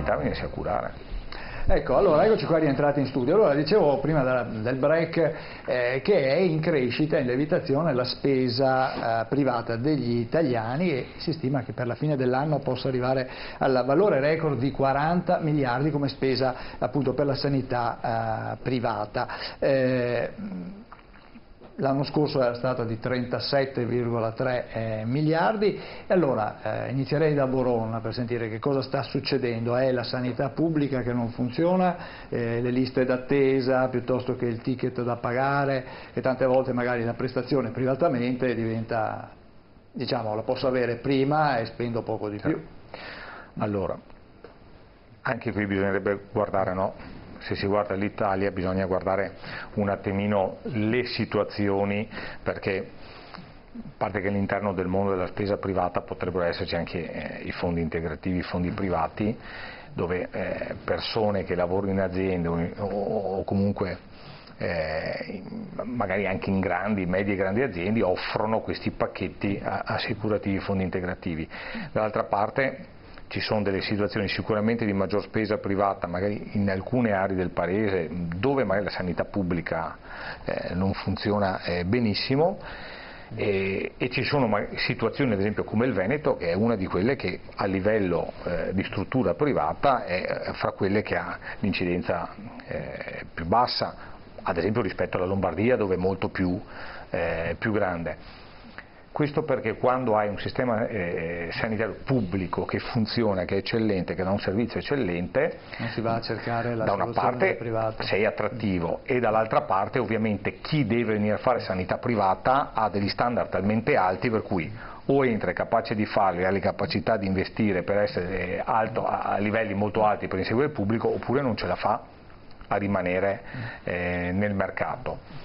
sanità venirsi a curare. Ecco, allora eccoci qua rientrati in studio. Allora dicevo prima del break che è in crescita, in lievitazione la spesa privata degli italiani e si stima che per la fine dell'anno possa arrivare al valore record di 40 miliardi come spesa appunto per la sanità privata. L'anno scorso era stato di 37,3 miliardi e allora inizierei da Boronna per sentire che cosa sta succedendo. È la sanità pubblica che non funziona, le liste d'attesa piuttosto che il ticket da pagare e tante volte magari la prestazione privatamente diventa, diciamo, la posso avere prima e spendo poco di più. Allora, anche qui bisognerebbe guardare, no? Se si guarda l'Italia bisogna guardare un attimino le situazioni, perché a parte che all'interno del mondo della spesa privata potrebbero esserci anche i fondi integrativi, i fondi privati, dove persone che lavorano in aziende o comunque magari anche in grandi, medie e grandi aziende offrono questi pacchetti assicurativi, fondi integrativi. Dall'altra parte ci sono delle situazioni sicuramente di maggior spesa privata, magari in alcune aree del paese dove magari la sanità pubblica non funziona benissimo e ci sono situazioni ad esempio come il Veneto, che è una di quelle che a livello di struttura privata è fra quelle che ha l'incidenza più bassa, ad esempio rispetto alla Lombardia dove è molto più grande. Questo perché quando hai un sistema sanitario pubblico che funziona, che è eccellente, che dà un servizio eccellente, non si va a cercare la da una parte privata. Sei attrattivo e dall'altra parte ovviamente chi deve venire a fare sanità privata ha degli standard talmente alti per cui o entra è capace di farli, ha le capacità di investire per essere alto, a livelli molto alti per inseguire il pubblico, oppure non ce la fa a rimanere nel mercato.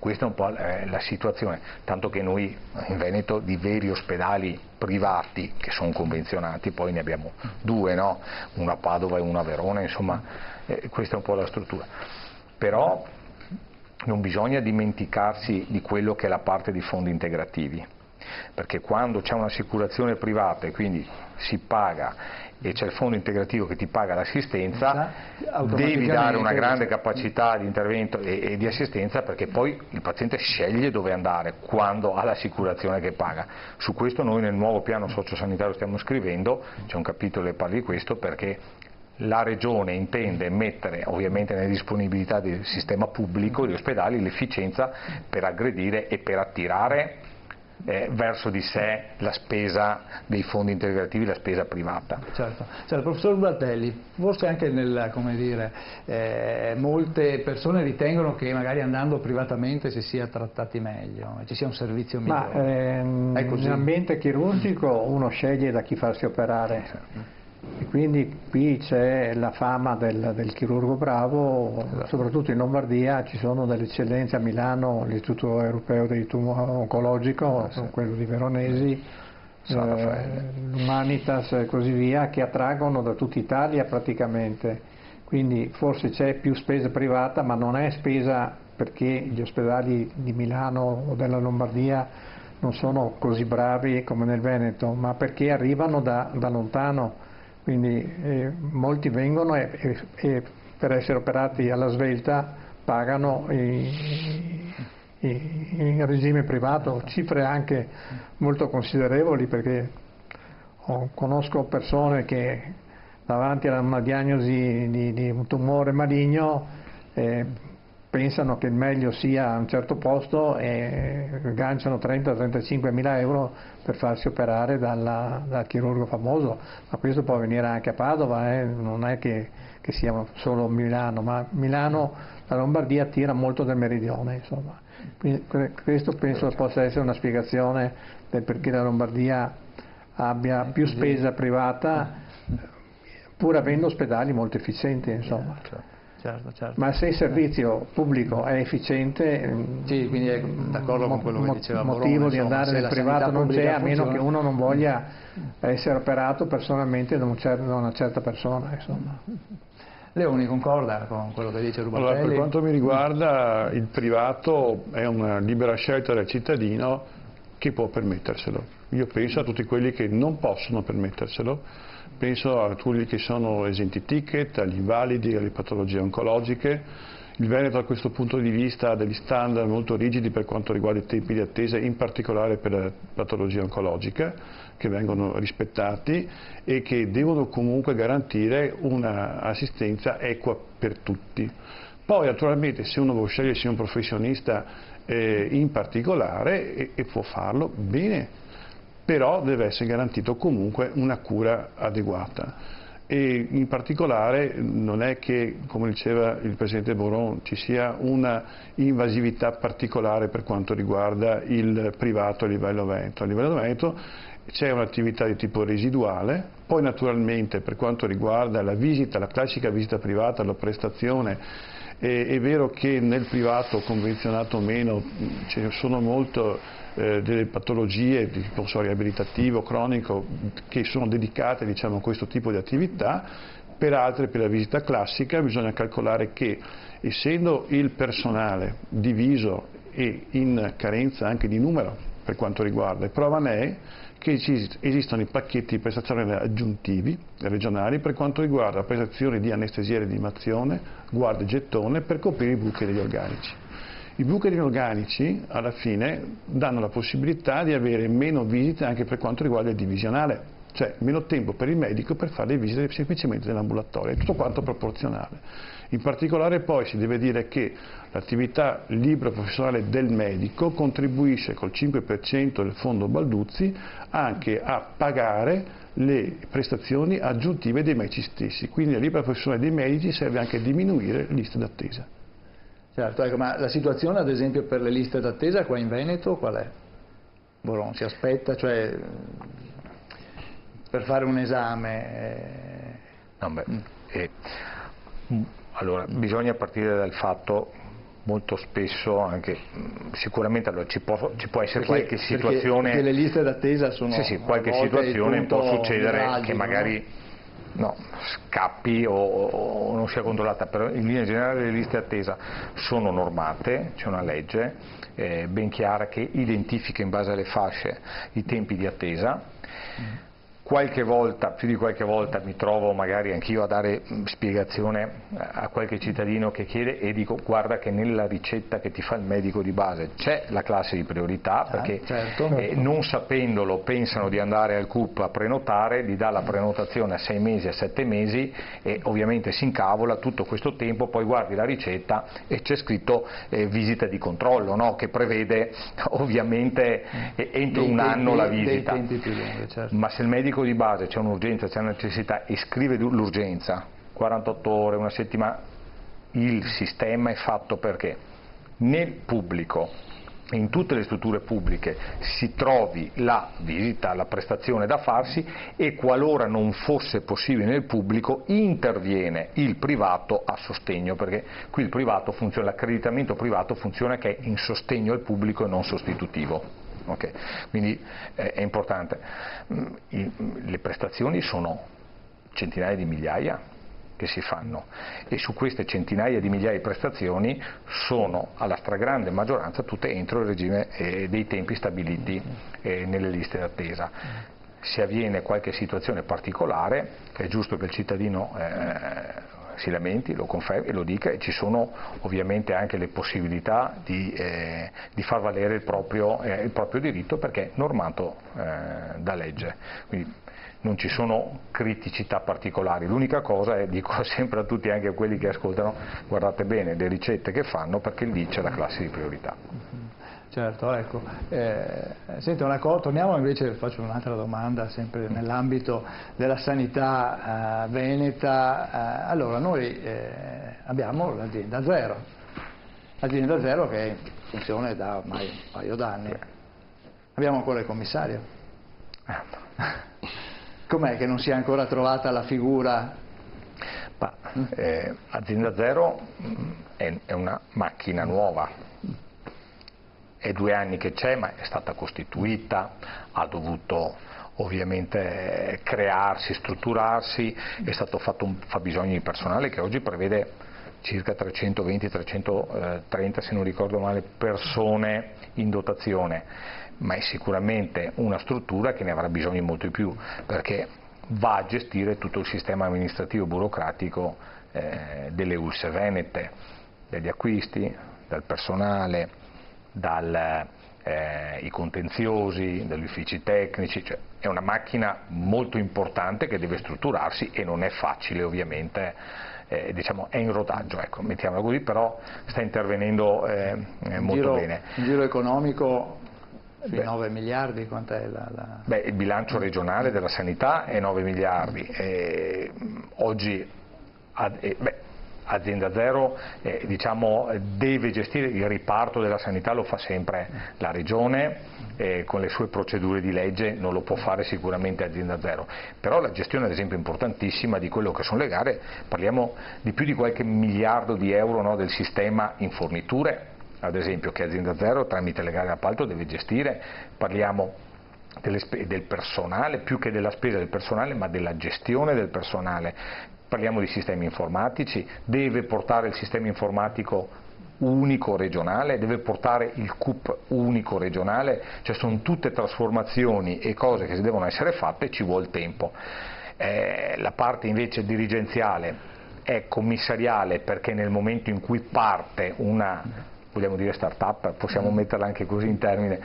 Questa è un po' la situazione, tanto che noi in Veneto di veri ospedali privati che sono convenzionati, poi ne abbiamo due, no? Uno a Padova e uno a Verona, insomma questa è un po' la struttura. Però non bisogna dimenticarsi di quello che è la parte di fondi integrativi, perché quando c'è un'assicurazione privata e quindi si paga e c'è il fondo integrativo che ti paga l'assistenza, devi dare una grande capacità di intervento e di assistenza, perché poi il paziente sceglie dove andare quando ha l'assicurazione che paga. Su questo noi nel nuovo piano sociosanitario stiamo scrivendo, c'è un capitolo che parla di questo, perché la Regione intende mettere ovviamente nelle disponibilità del sistema pubblico, degli ospedali, l'efficienza per aggredire e per attirare verso di sé la spesa dei fondi integrativi, la spesa privata. Certo. Professor Ubaltelli, forse anche molte persone ritengono che magari andando privatamente si sia trattati meglio, ci sia un servizio migliore. Nell'ambiente chirurgico uno sceglie da chi farsi operare. Certo. E quindi qui c'è la fama del chirurgo bravo, esatto. Soprattutto in Lombardia ci sono delle eccellenze, a Milano l'Istituto Europeo del Tumore Oncologico, quello di Veronesi, l'Humanitas e così via, che attraggono da tutta Italia praticamente. Quindi forse c'è più spesa privata, ma non è spesa perché gli ospedali di Milano o della Lombardia non sono così bravi come nel Veneto, ma perché arrivano da lontano. Quindi molti vengono e per essere operati alla svelta pagano in regime privato, cifre anche molto considerevoli, perché conosco persone che davanti a una diagnosi di un tumore maligno pensano che il meglio sia a un certo posto e agganciano 30-35 mila euro per farsi operare dal chirurgo famoso, ma questo può avvenire anche a Padova, non è che sia solo Milano, ma Milano, la Lombardia attira molto del meridione, insomma. Quindi questo penso possa essere una spiegazione del perché la Lombardia abbia più spesa privata pur avendo ospedali molto efficienti, insomma. Certo. Ma se il servizio pubblico è efficiente, sì, quindi è d'accordo con quello che diceva Borona, motivo di andare nel privato non c'è, a meno che uno non voglia essere operato personalmente da una certa persona, insomma. Leoni concorda con quello che dice Rubaltelli? Allora, per quanto mi riguarda, il privato è una libera scelta del cittadino che può permetterselo. Io penso a tutti quelli che non possono permetterselo, penso a quelli che sono esenti ticket, agli invalidi, alle patologie oncologiche. Il Veneto da questo punto di vista ha degli standard molto rigidi per quanto riguarda i tempi di attesa, in particolare per la patologia oncologica, che vengono rispettati e che devono comunque garantire un'assistenza equa per tutti. Poi naturalmente se uno vuole scegliersi un professionista in particolare può farlo bene, però deve essere garantito comunque una cura adeguata. E in particolare non è che, come diceva il Presidente Boron, ci sia una invasività particolare per quanto riguarda il privato a livello Veneto. A livello Veneto c'è un'attività di tipo residuale, poi naturalmente per quanto riguarda la visita, la classica visita privata, la prestazione, è vero che nel privato, convenzionato o meno, ci sono molto delle patologie di tipo riabilitativo, cronico, che sono dedicate diciamo, a questo tipo di attività. Per altre, per la visita classica, bisogna calcolare che essendo il personale diviso e in carenza anche di numero per quanto riguarda, prova ne è che esistono i pacchetti di prestazioni aggiuntivi regionali per quanto riguarda la prestazione di anestesia e rianimazione, guardia e gettone per coprire i buchi degli organici. I buchi degli organici alla fine danno la possibilità di avere meno visite anche per quanto riguarda il divisionale, cioè meno tempo per il medico per fare le visite semplicemente nell'ambulatorio, è tutto quanto proporzionale. In particolare poi si deve dire che l'attività libera professionale del medico contribuisce col 5% del fondo Balduzzi anche a pagare le prestazioni aggiuntive dei medici stessi, quindi la libera professionale dei medici serve anche a diminuire le liste d'attesa. Certo, ecco, ma la situazione ad esempio per le liste d'attesa qua in Veneto qual è? Boron si aspetta, cioè per fare un esame? Allora, bisogna partire dal fatto molto spesso anche, sicuramente allora, ci può essere qualche situazione... Perché le liste d'attesa sono... Sì, qualche situazione può succedere che magari... No, scappi o non sia controllata, però in linea generale le liste attesa sono normate, c'è una legge ben chiara che identifica in base alle fasce i tempi di attesa. Qualche volta, più di qualche volta, mi trovo magari anch'io a dare spiegazione a qualche cittadino che chiede e dico guarda che nella ricetta che ti fa il medico di base c'è la classe di priorità, perché certo. Non sapendolo pensano di andare al CUP a prenotare, gli dà la prenotazione a 6 mesi, a 7 mesi e ovviamente si incavola tutto questo tempo, poi guardi la ricetta e c'è scritto visita di controllo, no? Che prevede ovviamente entro un anno la visita. Dei tempi più lunghi, certo. Ma se il medico di base c'è un'urgenza, c'è una necessità e scrive l'urgenza 48 ore, una settimana, il sistema è fatto perché nel pubblico, in tutte le strutture pubbliche si trovi la visita, la prestazione da farsi e qualora non fosse possibile nel pubblico interviene il privato a sostegno, perché qui il privato funziona, l'accreditamento privato funziona che è in sostegno al pubblico e non sostitutivo. Okay. Quindi è importante. Le prestazioni sono centinaia di migliaia che si fanno e su queste centinaia di migliaia di prestazioni sono alla stragrande maggioranza tutte entro il regime dei tempi stabiliti nelle liste d'attesa. Se avviene qualche situazione particolare è giusto che il cittadino si lamenti, lo confermi e lo dica, e ci sono ovviamente anche le possibilità di far valere il proprio diritto perché è normato da legge. Quindi non ci sono criticità particolari, l'unica cosa è, dico sempre a tutti, anche a quelli che ascoltano, guardate bene le ricette che fanno perché lì c'è la classe di priorità. Certo, ecco. Senti, torniamo invece, faccio un'altra domanda, sempre nell'ambito della sanità veneta. Allora, noi abbiamo l'azienda Zero che è in funzione da ormai un paio d'anni. Abbiamo ancora il commissario. Com'è che non si è ancora trovata la figura? Azienda Zero è una macchina nuova. È 2 anni che c'è, ma è stata costituita, ha dovuto ovviamente crearsi, strutturarsi, è stato fatto un fabbisogno di personale che oggi prevede circa 320-330, se non ricordo male, persone in dotazione. ma è sicuramente una struttura che ne avrà bisogno di molto di più, perché va a gestire tutto il sistema amministrativo burocratico delle ULSS venete, dagli acquisti, dal personale, i contenziosi, dagli uffici tecnici, cioè è una macchina molto importante che deve strutturarsi e non è facile ovviamente, diciamo è in rodaggio, ecco, mettiamola così, però sta intervenendo molto bene. Il giro economico sui 9 miliardi, quant'è la... Il bilancio regionale della sanità è 9 miliardi, oggi Azienda Zero diciamo, deve gestire il riparto della sanità, lo fa sempre la Regione con le sue procedure di legge, non lo può fare sicuramente Azienda Zero, però la gestione ad esempio importantissima di quello che sono le gare, parliamo di più di qualche miliardo di euro, no, del sistema in forniture, ad esempio, che Azienda Zero tramite le gare d'appalto deve gestire, parliamo del personale, più che della spesa del personale, ma della gestione del personale. Parliamo di sistemi informatici, deve portare il sistema informatico unico regionale, deve portare il CUP unico regionale, cioè sono tutte trasformazioni e cose che devono essere fatte, ci vuole tempo. La parte invece dirigenziale è commissariale, perché nel momento in cui parte una, vogliamo dire start-up, possiamo metterla anche così in termine,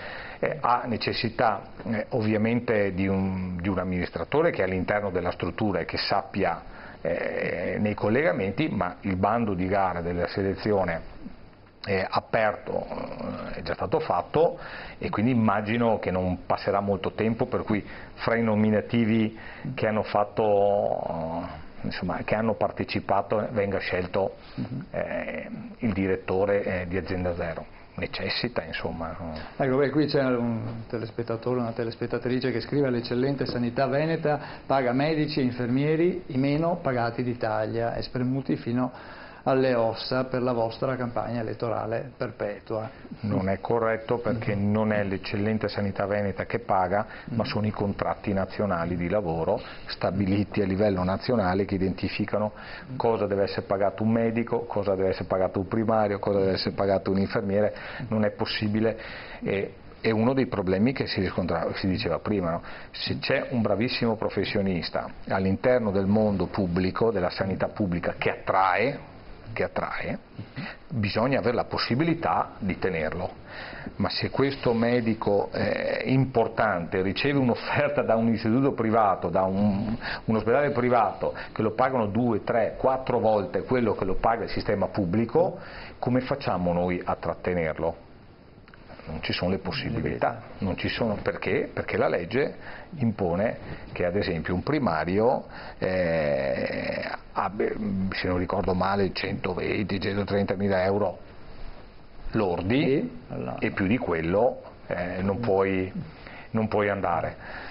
ha necessità ovviamente di un amministratore che è all'interno della struttura e che sappia nei collegamenti, ma il bando di gara della selezione aperto è già stato fatto e quindi immagino che non passerà molto tempo, per cui fra i nominativi che hanno fatto, insomma, che hanno partecipato, venga scelto il direttore di Azienda Zero. Necessita, insomma. Ecco, qui c'è un telespettatore, una telespettatrice che scrive: l'eccellente sanità veneta paga medici e infermieri i meno pagati d'Italia, espremuti fino alle ossa per la vostra campagna elettorale perpetua. Non è corretto, perché non è l'eccellente sanità veneta che paga, ma sono i contratti nazionali di lavoro stabiliti a livello nazionale che identificano cosa deve essere pagato un medico, cosa deve essere pagato un primario, cosa deve essere pagato un infermiere. Non è possibile. È uno dei problemi che si riscontrava, si diceva prima, no? Se c'è un bravissimo professionista all'interno del mondo pubblico, della sanità pubblica, che attrae, bisogna avere la possibilità di tenerlo. Ma se questo medico importante riceve un'offerta da un istituto privato, da un ospedale privato, che lo pagano 2, 3, 4 volte quello che lo paga il sistema pubblico, come facciamo noi a trattenerlo? Non ci sono le possibilità, non ci sono. Perché? Perché la legge impone che ad esempio un primario abbia, se non ricordo male, 120-130 mila euro lordi e più di quello non puoi andare.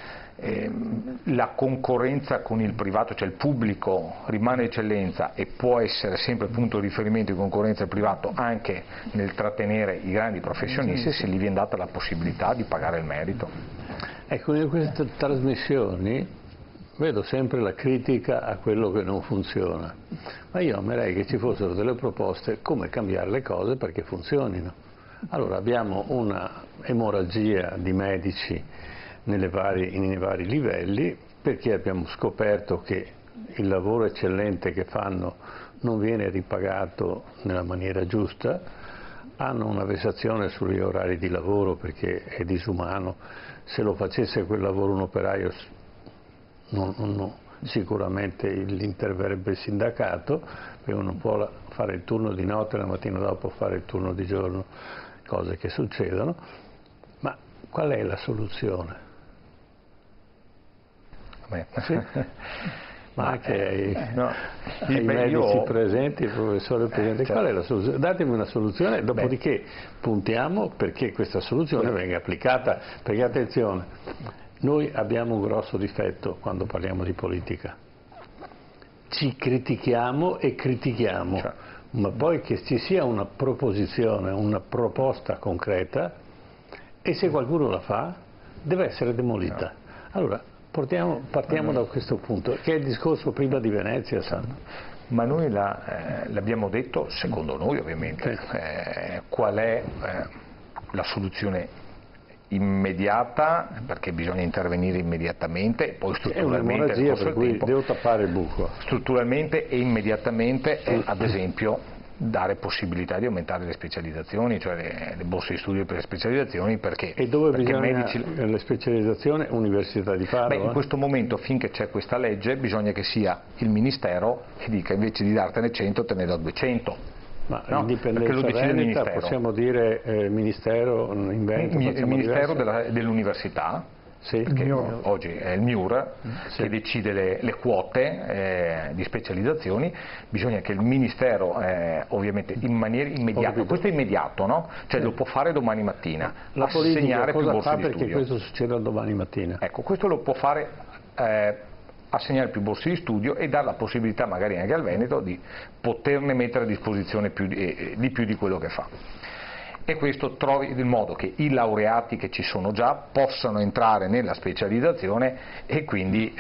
La concorrenza con il privato, cioè il pubblico rimane eccellenza e può essere sempre punto di riferimento di concorrenza del privato anche nel trattenere i grandi professionisti, se gli viene data la possibilità di pagare il merito. Ecco, in queste trasmissioni vedo sempre la critica a quello che non funziona, ma io amerei che ci fossero delle proposte come cambiare le cose perché funzionino. Allora abbiamo una emorragia di medici nei vari livelli, perché abbiamo scoperto che il lavoro eccellente che fanno non viene ripagato nella maniera giusta, hanno una vessazione sugli orari di lavoro perché è disumano. Se lo facesse quel lavoro un operaio sicuramente l'interverrebbe il sindacato, perché uno può fare il turno di notte e la mattina dopo fare il turno di giorno, cose che succedono. Ma qual è la soluzione? Sì. Ma anche ai medici presenti, il professore presente, certo. Qual è la soluzione? Datemi una soluzione, dopodiché puntiamo perché questa soluzione venga applicata, perché attenzione, noi abbiamo un grosso difetto quando parliamo di politica, ci critichiamo e critichiamo, ma poi che ci sia una proposizione, una proposta concreta, e se qualcuno la fa deve essere demolita. Allora partiamo da questo punto, che è il discorso prima di Venezia. Ma noi l'abbiamo detto, secondo noi ovviamente, qual è la soluzione immediata, perché bisogna intervenire immediatamente, poi È un'emorragia per cui devo tappare il buco. Strutturalmente e immediatamente è, ad esempio, dare possibilità di aumentare le specializzazioni, cioè le borse di studio per le specializzazioni, perché E dove perché bisogna le specializzazioni? Università di farlo? in questo momento, finché c'è questa legge, bisogna che sia il Ministero che dica invece di dartene 100 te ne do 200. Ma No, l'indipendenza perché lo decide il veneta, Ministero. possiamo dire Ministero in Veneto? Il Ministero dell'Università, Sì. perché oggi è il MIUR che decide le quote di specializzazioni. Bisogna che il Ministero ovviamente in maniera immediata, questo è immediato, no? Cioè lo può fare domani mattina, La politica assegnare più cosa borse fa di perché studio. questo succeda domani mattina? Ecco, questo lo può fare assegnare più borse di studio e dare la possibilità magari anche al Veneto di poterne mettere a disposizione di più di quello che fa. E questo trovi il modo che i laureati che ci sono già possano entrare nella specializzazione e quindi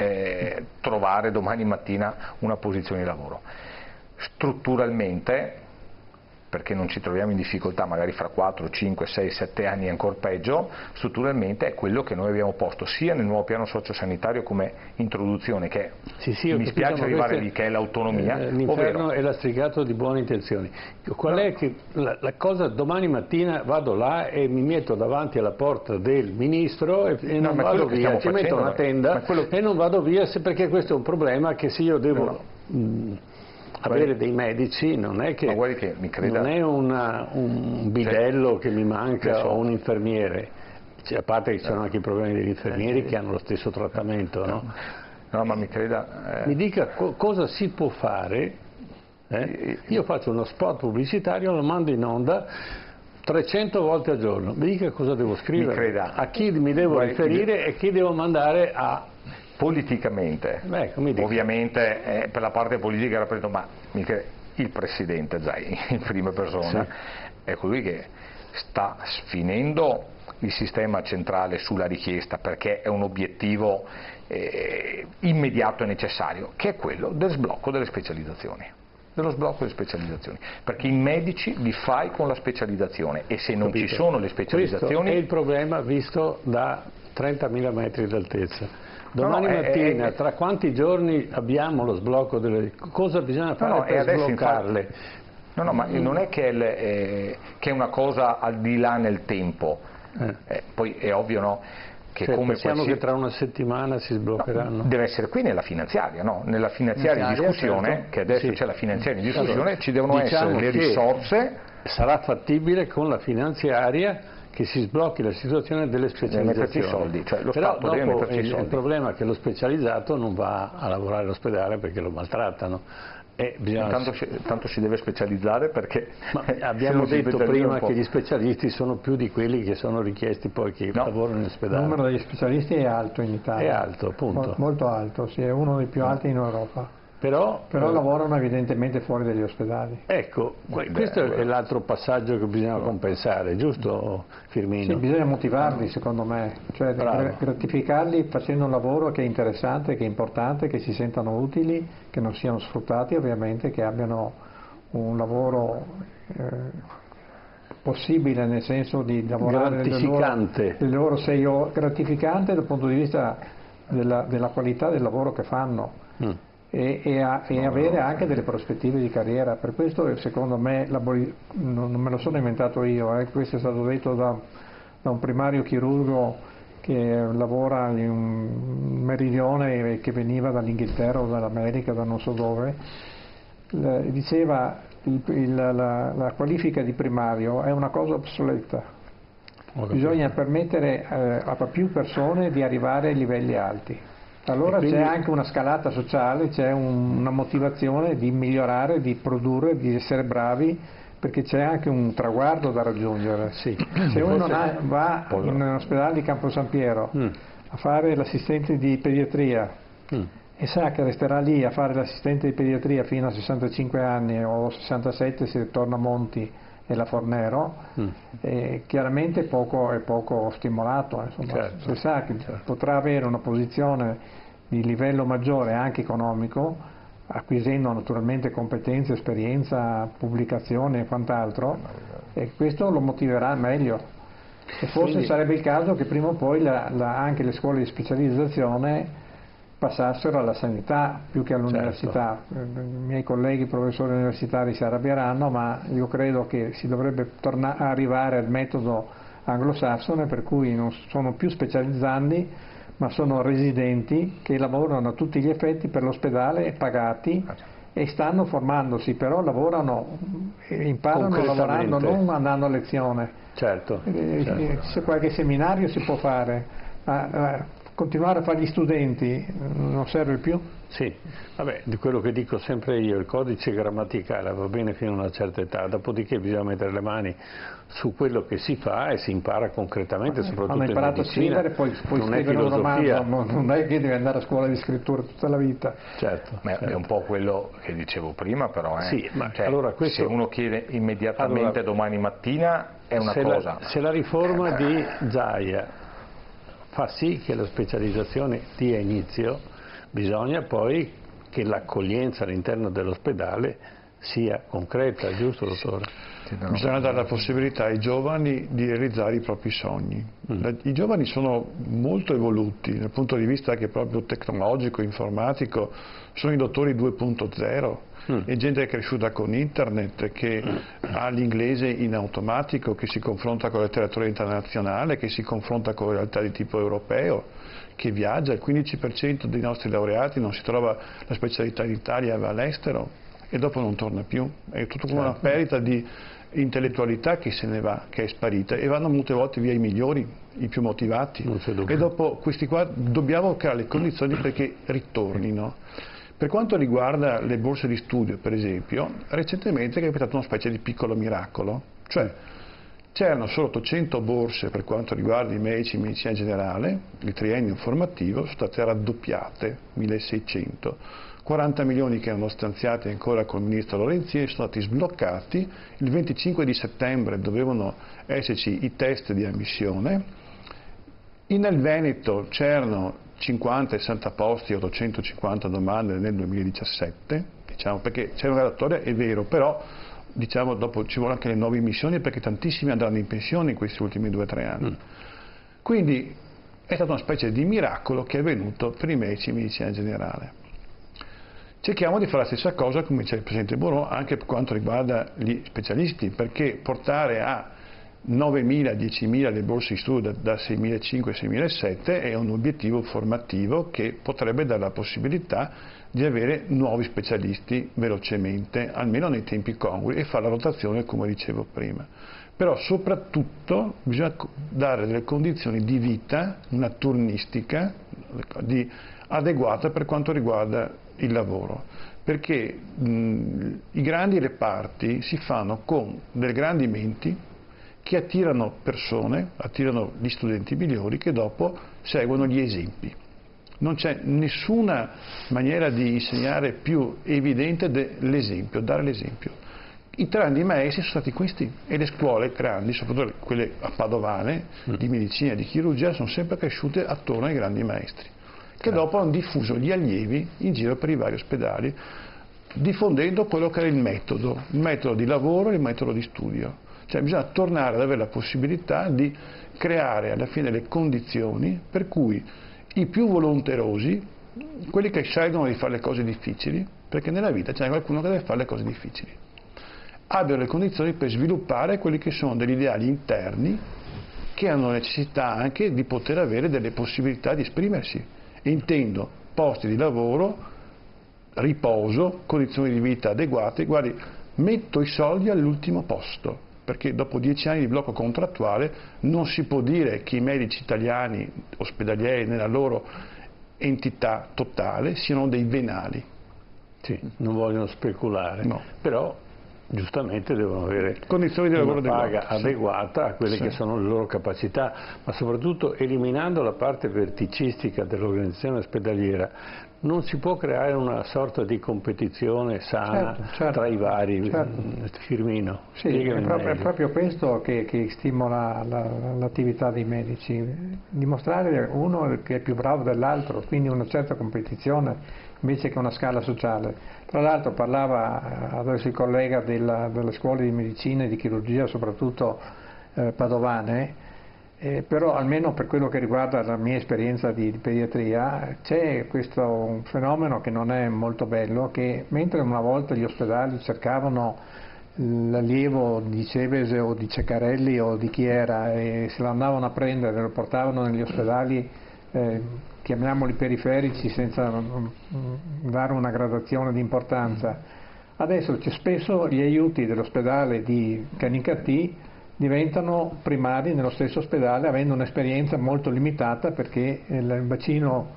trovare domani mattina una posizione di lavoro. Strutturalmente, perché non ci troviamo in difficoltà magari fra 4, 5, 6, 7 anni ancora peggio, strutturalmente è quello che noi abbiamo posto sia nel nuovo piano sociosanitario come introduzione, che mi spiace arrivare lì, che è l'autonomia, l'inferno è lastricato di buone intenzioni. Qual è che la cosa? Domani mattina vado là e mi metto davanti alla porta del ministro e non vado via, ci metto una tenda e non vado via, perché questo è un problema che se io devo avere dei medici non è che, non è un bidello che mi manca o un infermiere, a parte che ci sono anche i problemi degli infermieri che hanno lo stesso trattamento, no? No, ma mi creda... Mi dica cosa si può fare. Io faccio uno spot pubblicitario, lo mando in onda 300 volte al giorno, mi dica cosa devo scrivere, a chi mi devo riferire e chi devo mandare a... Politicamente, ovviamente per la parte politica rappresento, ma il Presidente già in prima persona è colui che sta sfinendo il sistema centrale sulla richiesta, perché è un obiettivo immediato e necessario, che è quello del sblocco delle specializzazioni. Perché i medici li fai con la specializzazione e se non ci sono le specializzazioni... Questo è il problema visto da 30.000 metri d'altezza. Domani mattina, tra quanti giorni abbiamo lo sblocco delle... Cosa bisogna fare per sbloccarle? Ma non è che è una cosa al di là nel tempo. Poi è ovvio, no? Che come pensiamo che tra una settimana si sbloccheranno? Deve essere qui nella finanziaria, no? Nella finanziaria in discussione, che adesso c'è la finanziaria in discussione, ci devono essere le risorse. Sarà fattibile con la finanziaria che si sblocchi la situazione delle specializzazioni. Soldi, cioè lo Però Stato deve metterci i soldi. Il problema è che lo specializzato non va a lavorare all'ospedale perché lo maltrattano. Tanto si deve specializzare perché... Ma abbiamo detto prima che gli specialisti sono più di quelli che sono richiesti poi che lavorano in ospedale. Il numero degli specialisti è alto in Italia. È alto, appunto. Molto alto, sì, è uno dei più alti in Europa. Però lavorano evidentemente fuori dagli ospedali. Ecco, questo è l'altro passaggio che bisogna compensare, giusto Firmino? Sì, bisogna motivarli secondo me, cioè gratificarli facendo un lavoro che è interessante, che è importante, che si sentano utili, che non siano sfruttati ovviamente, che abbiano un lavoro possibile nel senso di lavorare gratificante. Le loro 6 ore, gratificante dal punto di vista della qualità del lavoro che fanno. E avere anche delle prospettive di carriera. Per questo secondo me non me lo sono inventato io, questo è stato detto da un primario chirurgo che lavora in un meridione e che veniva dall'Inghilterra o dall'America, da non so dove. Diceva la qualifica di primario è una cosa obsoleta, bisogna permettere a più persone di arrivare ai livelli alti. Allora quindi... c'è anche una scalata sociale, c'è una motivazione di migliorare, di produrre, di essere bravi, perché c'è anche un traguardo da raggiungere. Sì. Se uno va in un ospedale di Campo San Piero a fare l'assistente di pediatria e sa che resterà lì a fare l'assistente di pediatria fino a 65 anni o 67 se torna a Monti e la Fornero, chiaramente è poco stimolato, insomma. Certo. Se sa che potrà avere una posizione di livello maggiore anche economico, acquisendo naturalmente competenze, esperienza, pubblicazione e quant'altro, e questo lo motiverà meglio. E forse Quindi sarebbe il caso che prima o poi anche le scuole di specializzazione passassero alla sanità più che all'università. I miei colleghi professori universitari si arrabbieranno, ma io credo che si dovrebbe arrivare al metodo anglosassone, per cui non sono più specializzandi, ma sono residenti che lavorano a tutti gli effetti per l'ospedale, pagati, e stanno formandosi, però lavorano, imparano lavorando, non andando a lezione. Certo. Se qualche seminario si può fare, continuare a fare gli studenti non serve più? Sì, vabbè, di quello che dico sempre io, il codice grammaticale va bene fino a una certa età, dopodiché bisogna mettere le mani su quello che si fa e si impara concretamente, soprattutto hanno imparato in medicina. A scrivere, poi non è scrivere un filosofia. romanzo, non è che devi andare a scuola di scrittura tutta la vita. Certo, È un po' quello che dicevo prima, però Sì, ma cioè, allora questo, se uno chiede immediatamente domani mattina è una cosa. Se la riforma di Zaia fa sì che la specializzazione dia inizio, bisogna poi che l'accoglienza all'interno dell'ospedale sia concreta, giusto dottore? Bisogna dare la possibilità ai giovani di realizzare i propri sogni. I giovani sono molto evoluti dal punto di vista anche proprio tecnologico, informatico, sono i dottori 2.0, è gente che è cresciuta con internet, che ha l'inglese in automatico, che si confronta con la letteratura internazionale, che si confronta con realtà di tipo europeo, che viaggia. Il 15% dei nostri laureati non si trova la specialità in Italia, va all'estero e dopo non torna più. È tutto come una perdita di intellettualità che se ne va, che è sparita, e vanno molte volte via i migliori, i più motivati, e dopo questi qua dobbiamo creare le condizioni perché ritornino. Per quanto riguarda le borse di studio, per esempio, recentemente è capitato una specie di piccolo miracolo, cioè c'erano solo 800 borse per quanto riguarda i medici in medicina generale, il triennio formativo, sono state raddoppiate, 1600, 40 milioni che erano stanziati ancora col ministro Lorenzini sono stati sbloccati, il 25 di settembre dovevano esserci i test di ammissione, nel Veneto c'erano 50-60 posti, 850 domande nel 2017, diciamo, perché c'era una graduatoria, è vero, però diciamo dopo ci vogliono anche le nuove missioni perché tantissimi andranno in pensione in questi ultimi 2 o 3 anni. Quindi è stata una specie di miracolo che è avvenuto per i medici in medicina generale. Cerchiamo di fare la stessa cosa, come dice il Presidente Boron, anche per quanto riguarda gli specialisti, perché portare a 9.000, 10.000 le borse di studio da 6.500 a 6.700 è un obiettivo formativo che potrebbe dare la possibilità di avere nuovi specialisti velocemente, almeno nei tempi congrui, e fare la rotazione come dicevo prima. Però soprattutto bisogna dare delle condizioni di vita, una turnistica adeguata per quanto riguarda il lavoro, perché i grandi reparti si fanno con delle grandi menti che attirano persone, attirano gli studenti migliori che dopo seguono gli esempi. Non c'è nessuna maniera di insegnare più evidente dell'esempio, dare l'esempio. I grandi maestri sono stati questi, e le scuole grandi, soprattutto quelle a Padovane, di medicina e di chirurgia, sono sempre cresciute attorno ai grandi maestri, che dopo hanno diffuso gli allievi in giro per i vari ospedali, diffondendo quello che era il metodo di lavoro e il metodo di studio. Cioè bisogna tornare ad avere la possibilità di creare alla fine le condizioni per cui i più volonterosi, quelli che scelgono di fare le cose difficili, perché nella vita c'è qualcuno che deve fare le cose difficili, abbiano le condizioni per sviluppare quelli che sono degli ideali interni che hanno necessità anche di poter avere delle possibilità di esprimersi. Intendo posti di lavoro, riposo, condizioni di vita adeguate. Guardi, metto i soldi all'ultimo posto, perché dopo 10 anni di blocco contrattuale non si può dire che i medici italiani ospedalieri nella loro entità totale siano dei venali. Sì, non vogliono speculare, no. Però giustamente devono avere condizioni di lavoro una paga adeguata a quelle che sono le loro capacità, ma soprattutto eliminando la parte verticistica dell'organizzazione ospedaliera non si può creare una sorta di competizione sana tra i vari. Firmino, sì, è proprio questo che stimola l'attività dei medici, dimostrare uno che è più bravo dell'altro, quindi una certa competizione invece che una scala sociale. Tra l'altro parlava adesso il collega delle scuole di medicina e di chirurgia, soprattutto padovane, Però almeno per quello che riguarda la mia esperienza di pediatria c'è questo fenomeno che non è molto bello, che mentre una volta gli ospedali cercavano l'allievo di Cevese o di Ceccarelli o di chi era e se lo andavano a prendere, lo portavano negli ospedali chiamiamoli periferici senza dare una gradazione di importanza, adesso c'è spesso gli aiuti dell'ospedale di Canicattì diventano primari nello stesso ospedale avendo un'esperienza molto limitata perché il bacino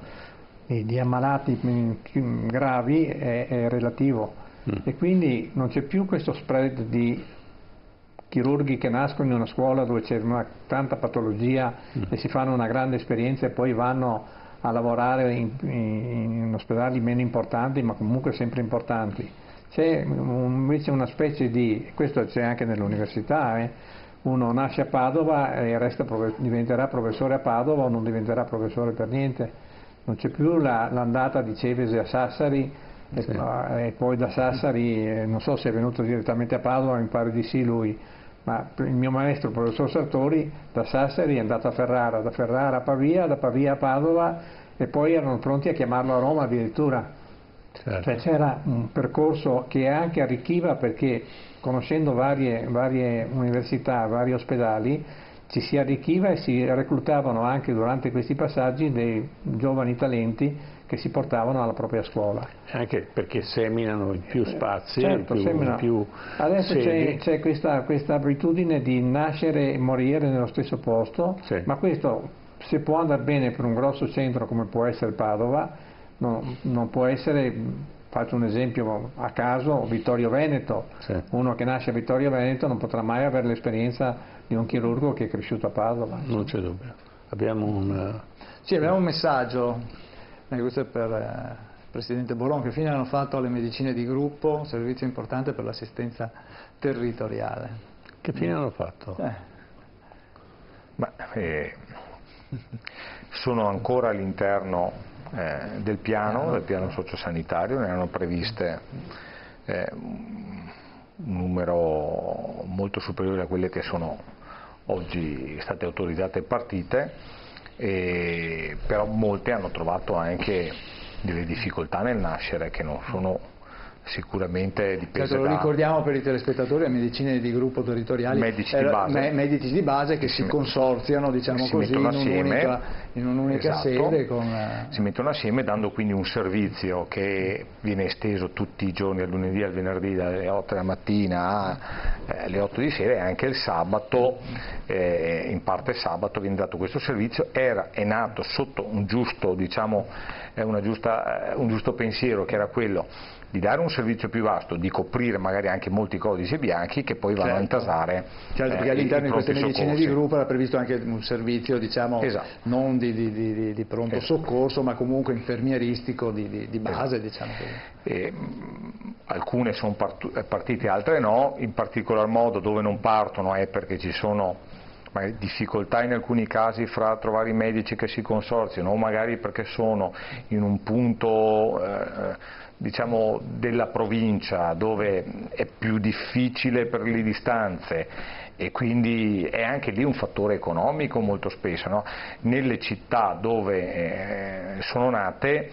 di ammalati gravi è relativo e quindi non c'è più questo spread di chirurghi che nascono in una scuola dove c'è tanta patologia e si fanno una grande esperienza e poi vanno a lavorare in ospedali meno importanti ma comunque sempre importanti. C'è invece una specie di, questo c'è anche nell'università, uno nasce a Padova e diventerà professore a Padova o non diventerà professore per niente, non c'è più l'andata di Cevese a Sassari e poi da Sassari, non so se è venuto direttamente a Padova, mi pare di sì lui, ma il mio maestro, il professor Sartori, da Sassari è andato a Ferrara, da Ferrara a Pavia, da Pavia a Padova e poi erano pronti a chiamarlo a Roma addirittura. Certo. Cioè c'era un percorso che anche arricchiva perché conoscendo varie università, vari ospedali, ci si arricchiva e si reclutavano anche durante questi passaggi dei giovani talenti che si portavano alla propria scuola. Anche perché seminano in più spazi, certo, in più adesso sedi. c'è questa abitudine di nascere e morire nello stesso posto, Sì. ma questo se può andare bene per un grosso centro come può essere Padova, non può essere, faccio un esempio a caso, Vittorio Veneto. Sì. Uno che nasce a Vittorio Veneto non potrà mai avere l'esperienza di un chirurgo che è cresciuto a Padova. Non c'è dubbio. Abbiamo un messaggio, questo è per il Presidente Boron, che fine hanno fatto alle medicine di gruppo, un servizio importante per l'assistenza territoriale. Che fine hanno fatto? Sono ancora all'interno del piano sociosanitario, ne hanno previste un numero molto superiore a quelle che sono oggi state autorizzate e partite, però molte hanno trovato anche delle difficoltà nel nascere che non sono sicuramente dipese certo, lo ricordiamo per i telespettatori, le medicine di gruppo territoriali, medici di base che si consorziano, diciamo così, in un'unica esatto, sede. Si mettono assieme dando quindi un servizio che viene esteso tutti i giorni, dal lunedì al venerdì, dalle 8 della mattina alle 8 di sera e anche il sabato, in parte sabato viene dato questo servizio. È nato sotto un giusto, un giusto pensiero che era quello di dare un servizio più vasto, di coprire magari anche molti codici bianchi che poi vanno a intasare. Certo, perché all'interno di queste medicine di gruppo era previsto anche un servizio, esatto, non di pronto soccorso, ma comunque infermieristico di base, diciamo così. Alcune sono partite, altre no, in particolar modo dove non partono è perché ci sono magari difficoltà in alcuni casi fra trovare i medici che si consorziano o magari perché sono in un punto della provincia dove è più difficile per le distanze e quindi è anche lì un fattore economico molto spesso, no? Nelle città dove sono nate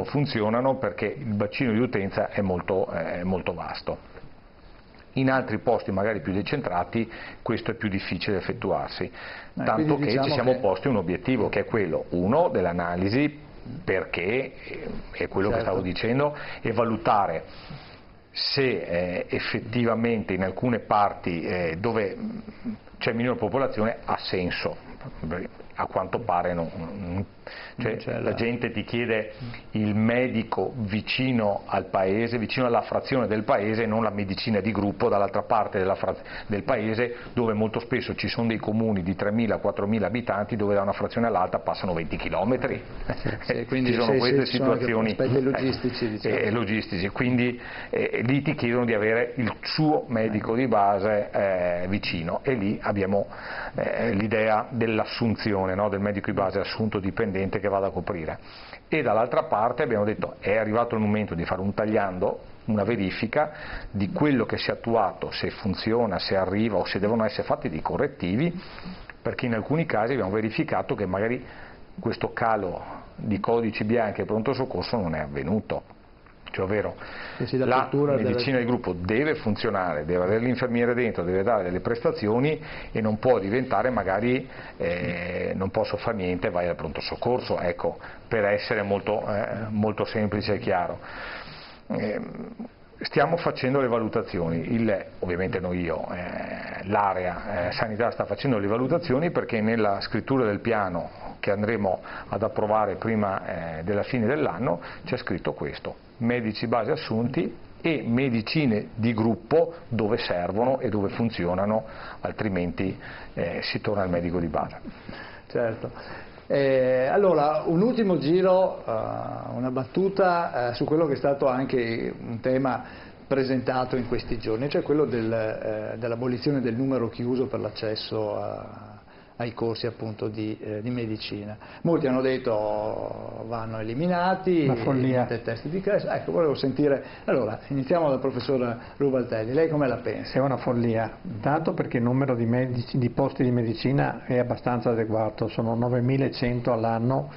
funzionano perché il bacino di utenza è molto vasto. In altri posti magari più decentrati questo è più difficile effettuarsi, tanto che ci siamo posti un obiettivo che è quello, uno, dell'analisi, perché è quello che stavo dicendo, e valutare se effettivamente in alcune parti dove c'è minore popolazione ha senso. A quanto pare la gente ti chiede il medico vicino al paese, vicino alla frazione del paese, non la medicina di gruppo dall'altra parte del paese, dove molto spesso ci sono dei comuni di 3.000-4.000 abitanti dove da una frazione all'altra passano 20 chilometri. Quindi ci sono queste situazioni aspetti logistici, logistici, quindi lì ti chiedono di avere il suo medico di base vicino e lì abbiamo l'idea dell'assunzione, no? Del medico di base assunto dipendente che vada a coprire. E dall'altra parte abbiamo detto è arrivato il momento di fare un tagliando, una verifica di quello che si è attuato, se funziona, se arriva o se devono essere fatti dei correttivi perché in alcuni casi abbiamo verificato che magari questo calo di codici bianchi e pronto soccorso non è avvenuto. Cioè, ovvero, la medicina di gruppo deve funzionare, deve avere l'infermiere dentro, deve dare delle prestazioni e non può diventare magari non posso fare niente, vai al pronto soccorso, ecco, per essere molto semplice e chiaro. Stiamo facendo le valutazioni, ovviamente non io, l'area sanità sta facendo le valutazioni, perché nella scrittura del piano che andremo ad approvare prima della fine dell'anno c'è scritto questo: medici base assunti e medicine di gruppo dove servono e dove funzionano, altrimenti si torna al medico di base. Certo. Allora, un ultimo giro, una battuta su quello che è stato anche un tema presentato in questi giorni, cioè quello dell'abolizione del numero chiuso per l'accesso ai corsi appunto di medicina. Molti hanno detto vanno eliminati, una follia. Testi di classe. Ecco, volevo sentire, allora iniziamo dal professor Rubaltelli, lei come la pensa? È una follia, tanto perché il numero di posti di medicina è abbastanza adeguato, sono 9.100 all'anno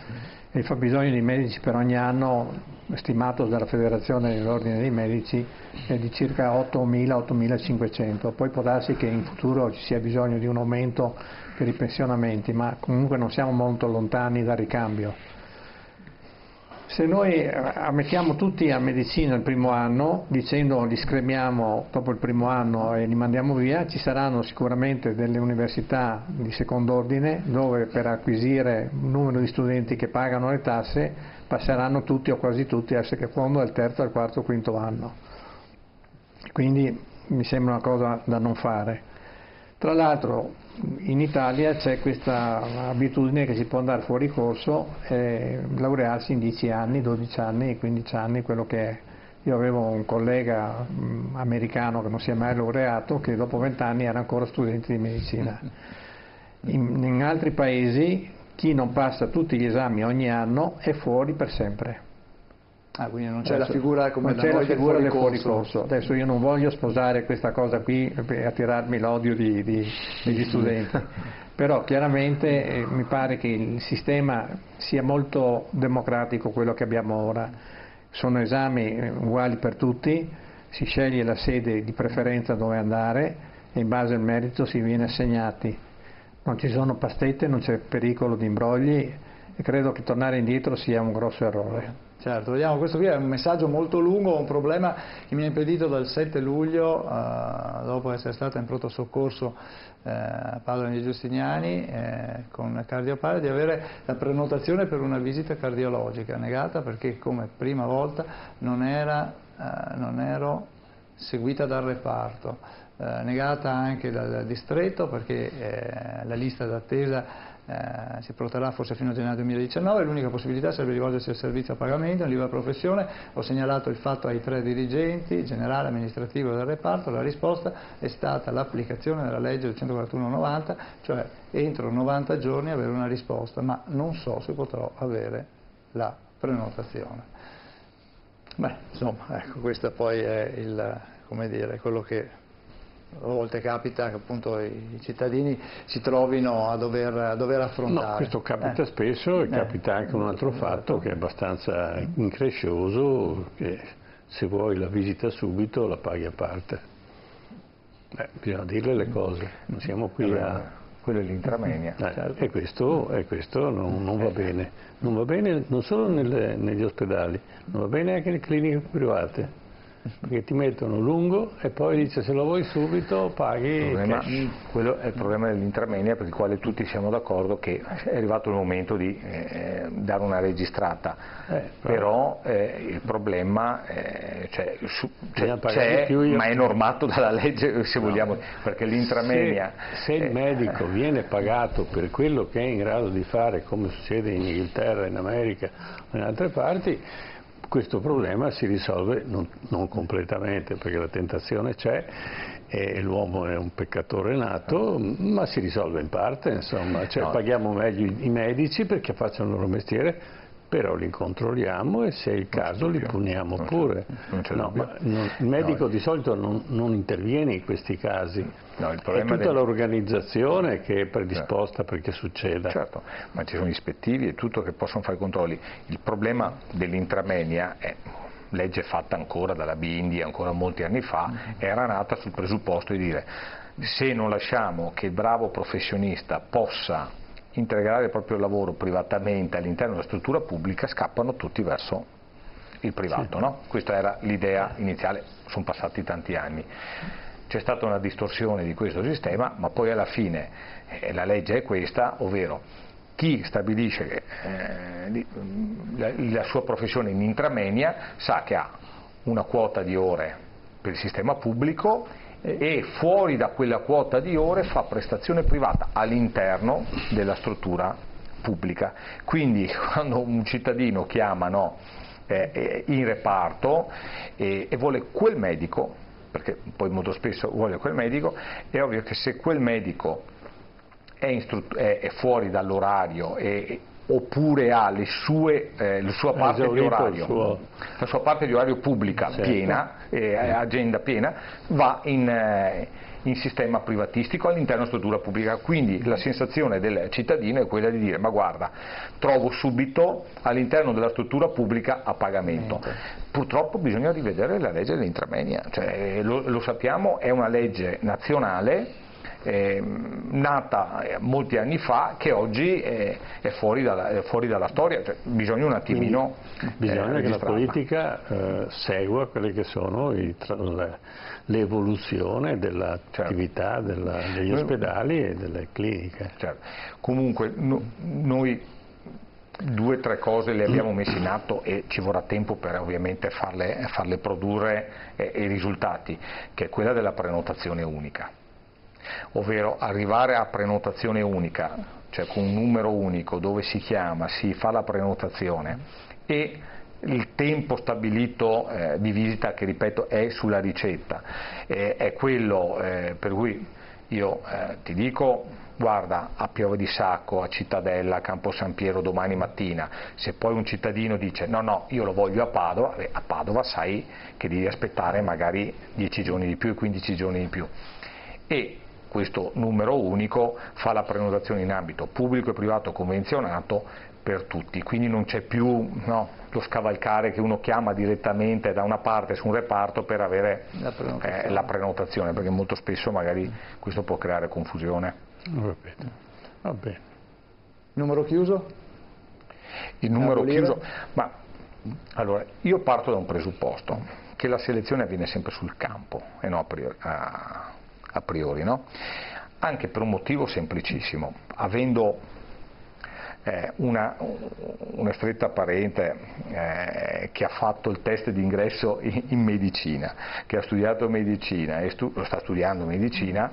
e il fabbisogno di medici per ogni anno stimato dalla Federazione dell'Ordine dei Medici è di circa 8.000-8.500, poi può darsi che in futuro ci sia bisogno di un aumento per i pensionamenti, ma comunque non siamo molto lontani dal ricambio. Se noi ammettiamo tutti a medicina il primo anno, dicendo li scremiamo dopo il primo anno e li mandiamo via, ci saranno sicuramente delle università di secondo ordine dove per acquisire un numero di studenti che pagano le tasse passeranno tutti o quasi tutti al secondo, al terzo, al quarto, quinto anno. Quindi mi sembra una cosa da non fare. Tra l'altro in Italia c'è questa abitudine che si può andare fuori corso e laurearsi in 10 anni, 12 anni, 15 anni, quello che è. Io avevo un collega americano che non si è mai laureato, che dopo 20 anni era ancora studente di medicina. In altri paesi chi non passa tutti gli esami ogni anno è fuori per sempre. Quindi non c'è la figura come da noi del fuori corso. Adesso io non voglio sposare questa cosa qui per attirarmi l'odio degli studenti, però chiaramente mi pare che il sistema sia molto democratico quello che abbiamo ora. Sono esami uguali per tutti, si sceglie la sede di preferenza dove andare e in base al merito si viene assegnati. Non ci sono pastette, non c'è pericolo di imbrogli e credo che tornare indietro sia un grosso errore. Certo, vediamo, questo qui è un messaggio molto lungo, un problema che mi ha impedito dal 7 luglio, dopo essere stato in pronto soccorso a Padova dei Giustiniani con Cardiopare, di avere la prenotazione per una visita cardiologica negata perché come prima volta non ero seguita dal reparto, negata anche dal distretto perché la lista d'attesa si protrarrà forse fino a gennaio 2019, l'unica possibilità sarebbe rivolgersi al servizio a pagamento, in libera professione. Ho segnalato il fatto ai 3 dirigenti, generale, amministrativo del reparto, la risposta è stata l'applicazione della legge 241/90, cioè entro 90 giorni avere una risposta, ma non so se potrò avere la prenotazione. Beh, insomma, ecco, questo poi è quello che a volte capita, che appunto i cittadini si trovino a dover affrontare. No, questo capita spesso e capita anche un altro fatto che è abbastanza increscioso, che se vuoi la visita subito la paghi a parte. Bisogna dirle le cose, non siamo qui a... Quello è l'intramenia. Certo. E questo non va bene. Non va bene non solo negli ospedali, non va bene anche nelle cliniche private. Perché ti mettono lungo e poi dice se lo vuoi subito paghi. Quello è il problema dell'intramenia, per il quale tutti siamo d'accordo che è arrivato il momento di dare una registrata, però il problema c'è, ma è normato dalla legge, se vogliamo, perché l'intramenia... Se il medico viene pagato per quello che è in grado di fare, come succede in Inghilterra, in America o in altre parti, questo problema si risolve non completamente, perché la tentazione c'è e l'uomo è un peccatore nato, ma si risolve in parte, insomma, cioè paghiamo meglio i medici perché facciano il loro mestiere però li controlliamo e se è il caso li puniamo pure. Il medico di solito non interviene in questi casi, il è tutta l'organizzazione che è predisposta perché succeda. Certo, ma ci sono gli ispettivi e tutto che possono fare i controlli. Il problema dell'intramenia è legge fatta ancora dalla Bindi, ancora molti anni fa, era nata sul presupposto di dire: se non lasciamo che il bravo professionista possa integrare il proprio lavoro privatamente all'interno della struttura pubblica, scappano tutti verso il privato, sì. No? Questa era l'idea iniziale, sono passati tanti anni. C'è stata una distorsione di questo sistema, ma poi alla fine la legge è questa, ovvero chi stabilisce la sua professione in intramenia sa che ha una quota di ore per il sistema pubblico e fuori da quella quota di ore fa prestazione privata all'interno della struttura pubblica. Quindi quando un cittadino chiama in reparto e vuole quel medico, perché poi molto spesso vuole quel medico, è ovvio che se quel medico è fuori dall'orario oppure ha la sua parte di orario pubblica, certo, piena, agenda piena, va in sistema privatistico all'interno della struttura pubblica. Quindi la sensazione del cittadino è quella di dire: ma guarda, trovo subito all'interno della struttura pubblica a pagamento. Purtroppo bisogna rivedere la legge dell'intramenia, cioè, lo sappiamo, è una legge nazionale nata molti anni fa, che oggi è fuori dalla storia, cioè, bisogna un attimino bisogna che la politica segua quelle che sono l'evoluzione dell'attività, certo, degli ospedali e delle cliniche. Certo. Comunque noi 2 o 3 cose le abbiamo messe in atto e ci vorrà tempo per ovviamente farle produrre i risultati, che è quella della prenotazione unica. Ovvero arrivare a prenotazione unica, cioè con un numero unico dove si chiama, si fa la prenotazione e il tempo stabilito di visita, che ripeto è sulla ricetta, è quello per cui io ti dico: guarda, a Pieve di Sacco, a Cittadella, a Campo San Piero domani mattina. Se poi un cittadino dice no, io lo voglio a Padova sai che devi aspettare magari 10 giorni di più e 15 giorni di più. E questo numero unico fa la prenotazione in ambito pubblico e privato convenzionato per tutti, quindi non c'è più lo scavalcare che uno chiama direttamente da una parte su un reparto per avere la prenotazione, perché molto spesso magari questo può creare confusione. Va bene. Numero chiuso? Il numero chiuso, ma allora io parto da un presupposto, che la selezione avviene sempre sul campo e non a priori, no? Anche per un motivo semplicissimo: avendo una stretta parente che ha fatto il test d'ingresso in medicina, che ha studiato medicina e lo sta studiando medicina,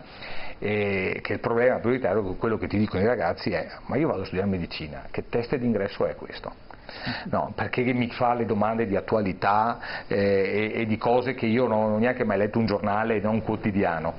e che il problema prioritario, quello che ti dicono i ragazzi, è: ma io vado a studiare medicina, che test d'ingresso è questo? No, perché mi fa le domande di attualità e di cose che io non ho neanche mai letto un giornale, non un quotidiano.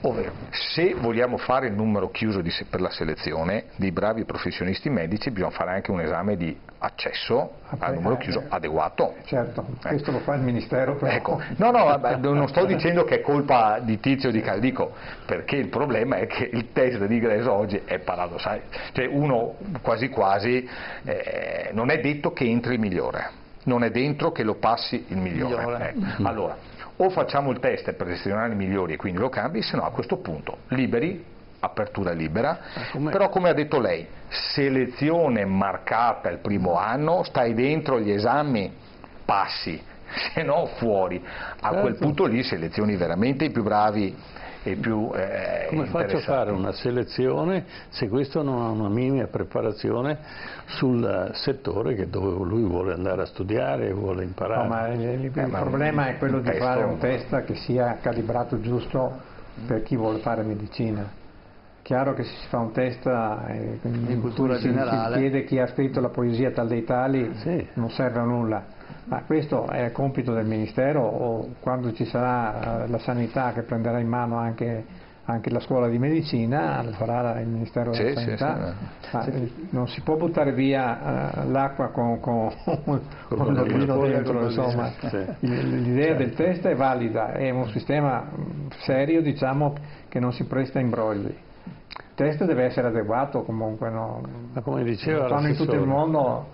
Ovvero, se vogliamo fare il numero chiuso per la selezione dei bravi professionisti medici, bisogna fare anche un esame di accesso al numero chiuso adeguato. Certo, questo lo fa il Ministero. Però. Ecco. No, non sto dicendo che è colpa di Tizio di Caio, dico perché il problema è che il test d'ingresso oggi è paradossale, cioè uno quasi non è detto che entri il migliore, non è dentro che lo passi il migliore. Allora, o facciamo il test per selezionare i migliori e quindi lo cambi, se no a questo punto liberi, apertura libera, però come ha detto lei, selezione marcata il primo anno, stai dentro gli esami, passi, se no fuori, a quel punto lì selezioni veramente i più bravi e più come faccio a fare una selezione se questo non ha una minima preparazione sul settore dove lui vuole andare a studiare e vuole imparare? No, ma il problema è quello di fare un test che sia calibrato giusto per chi vuole fare medicina. Chiaro che se si fa un test di cultura generale, si chiede chi ha scritto la poesia tal dei tali, sì, non serve a nulla. Ma questo è compito del Ministero, o quando ci sarà la sanità che prenderà in mano anche anche la scuola di medicina, lo farà il Ministero della Sanità, ma non si può buttare via l'acqua con il vino dentro, insomma. L'idea del test è valida, è un sistema serio, diciamo, che non si presta a imbrogli. Il test deve essere adeguato comunque, no? Ma come diceva lo fanno in tutto il l'assessore, mondo,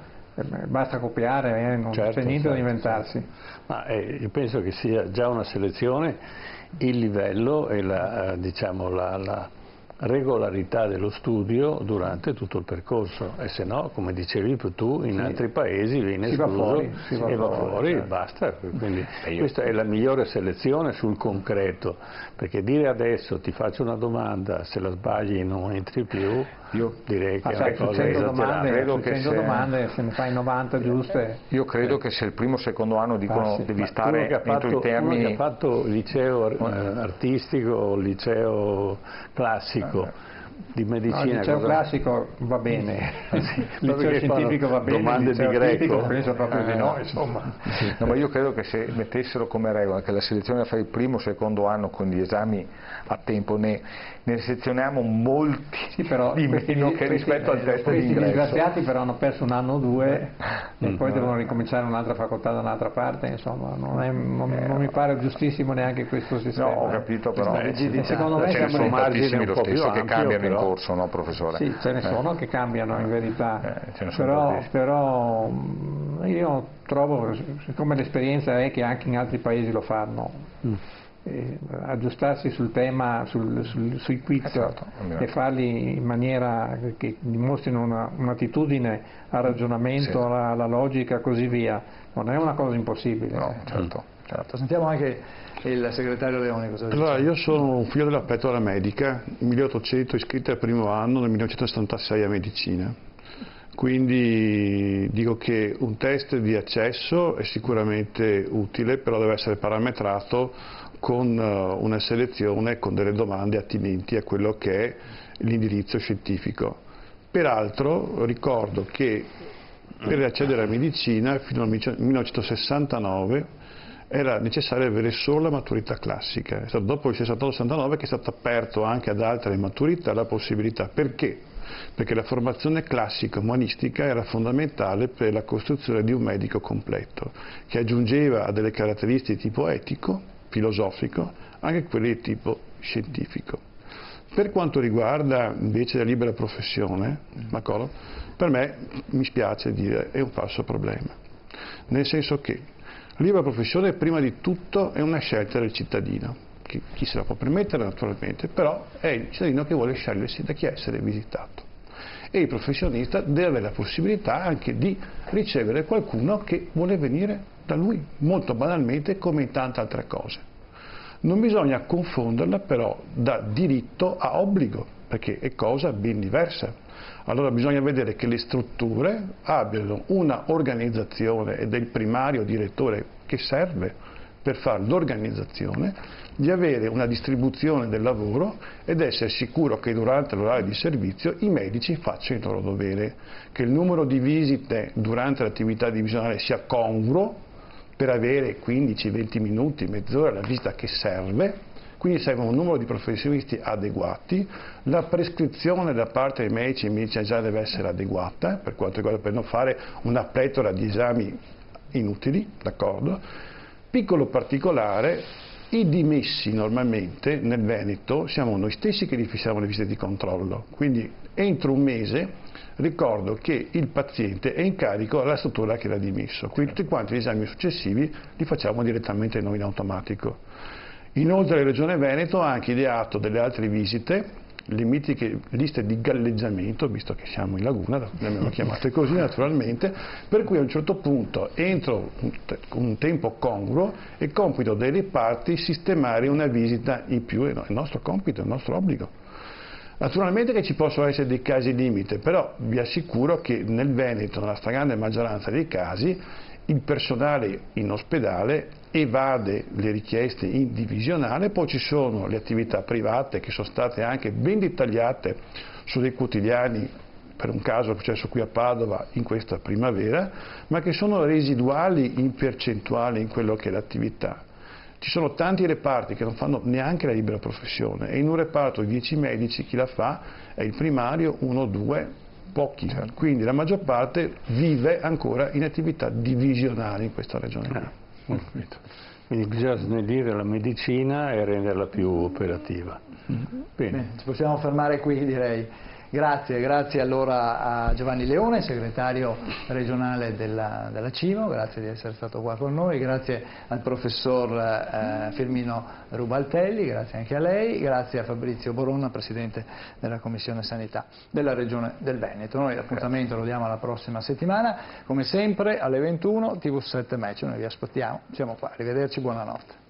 basta copiare, non c'è niente da inventarsi. Ma io penso che sia già una selezione il livello e diciamo, la regolarità dello studio durante tutto il percorso, e se no, come dicevi tu, in altri paesi viene escluso e va fuori, basta. Quindi questa è la migliore selezione sul concreto, perché dire adesso ti faccio una domanda, se la sbagli non entri più, io direi che è una cosa esagerata. Credo che se domande, se ne fai 90 giuste. Io credo che se il primo o secondo anno dicono devi stare dentro i termini. Uno che ha fatto liceo artistico o liceo classico di medicina, il liceo classico va bene, il liceo scientifico va bene, domande il liceo di greco penso proprio di no, insomma. No, ma io credo che se mettessero come regola che la selezione la fa il primo o secondo anno con gli esami a tempo, ne sezioniamo molti però, di meno che rispetto al test di ingresso. Questi disgraziati però hanno perso un anno o due e poi devono ricominciare un'altra facoltà da un'altra parte, insomma non mi pare giustissimo neanche questo sistema. No, ho capito, però secondo me ce ne sono tantissimi lo stesso che cambiano in corso, no professore? Sì, ce ne sono che cambiano in verità, però io trovo, siccome l'esperienza è che anche in altri paesi lo fanno, aggiustarsi sul tema, sui quiz e farli in maniera che dimostrino un'attitudine al ragionamento, alla logica e così via, non è una cosa impossibile. No, certo. Sentiamo anche il segretario Leoni cosa dice. Allora, io sono un figlio della petola medica, 1800 iscritti al primo anno, nel 1976 a medicina. Quindi dico che un test di accesso è sicuramente utile, però deve essere parametrato con una selezione, con delle domande attinenti a quello che è l'indirizzo scientifico. Peraltro ricordo che per accedere a medicina fino al 1969 era necessario avere solo la maturità classica. È stato dopo il 68-69 che è stato aperto anche ad altre maturità la possibilità. Perché? Perché la formazione classica umanistica era fondamentale per la costruzione di un medico completo, che aggiungeva a delle caratteristiche di tipo etico, filosofico, anche quelle di tipo scientifico. Per quanto riguarda invece la libera professione, per me, mi spiace dire, è un falso problema, nel senso che la libera professione prima di tutto è una scelta del cittadino, chi se la può permettere naturalmente, però è il cittadino che vuole scegliersi da chi essere visitato. E il professionista deve avere la possibilità anche di ricevere qualcuno che vuole venire da lui, molto banalmente come in tante altre cose. Non bisogna confonderla però da diritto a obbligo, perché è cosa ben diversa. Allora bisogna vedere che le strutture abbiano una organizzazione ed è il primario direttore che serve per fare l'organizzazione, di avere una distribuzione del lavoro ed essere sicuro che durante l'orario di servizio i medici facciano il loro dovere, che il numero di visite durante l'attività divisionale sia congruo per avere 15-20 minuti, mezz'ora la visita che serve. Quindi serve un numero di professionisti adeguati, la prescrizione da parte dei medici in medicina già deve essere adeguata, per quanto riguarda per non fare una pletora di esami inutili, d'accordo? Piccolo particolare, i dimessi normalmente nel Veneto siamo noi stessi che li fissiamo le visite di controllo, quindi entro un mese ricordo che il paziente è in carico alla struttura che l'ha dimesso, quindi tutti quanti gli esami successivi li facciamo direttamente noi in automatico. Inoltre la Regione Veneto ha anche ideato delle altre visite, le mitiche liste di galleggiamento, visto che siamo in laguna, le abbiamo chiamate così naturalmente, per cui a un certo punto, entro un tempo congruo, è compito delle parti sistemare una visita in più, è il nostro compito, è il nostro obbligo. Naturalmente che ci possono essere dei casi limite, però vi assicuro che nel Veneto, nella stragrande maggioranza dei casi, il personale in ospedale evade le richieste in divisionale, poi ci sono le attività private che sono state anche ben dettagliate su dei quotidiani, per un caso successo qui a Padova in questa primavera, ma che sono residuali in percentuale in quello che è l'attività. Ci sono tanti reparti che non fanno neanche la libera professione e in un reparto di 10 medici chi la fa è il primario, 1 o 2, pochi. Quindi la maggior parte vive ancora in attività divisionali in questa regione. Quindi bisogna snellire la medicina e renderla più operativa. Bene, ci possiamo fermare qui, direi. Grazie allora a Giovanni Leone, segretario regionale della CIMO, grazie di essere stato qua con noi, grazie al professor Firmino Rubaltelli, grazie anche a lei, grazie a Fabrizio Boronna, presidente della Commissione Sanità della Regione del Veneto. Noi l'appuntamento lo diamo alla prossima settimana, come sempre alle 21, TV7 Match, noi vi aspettiamo, siamo qua, arrivederci, buonanotte.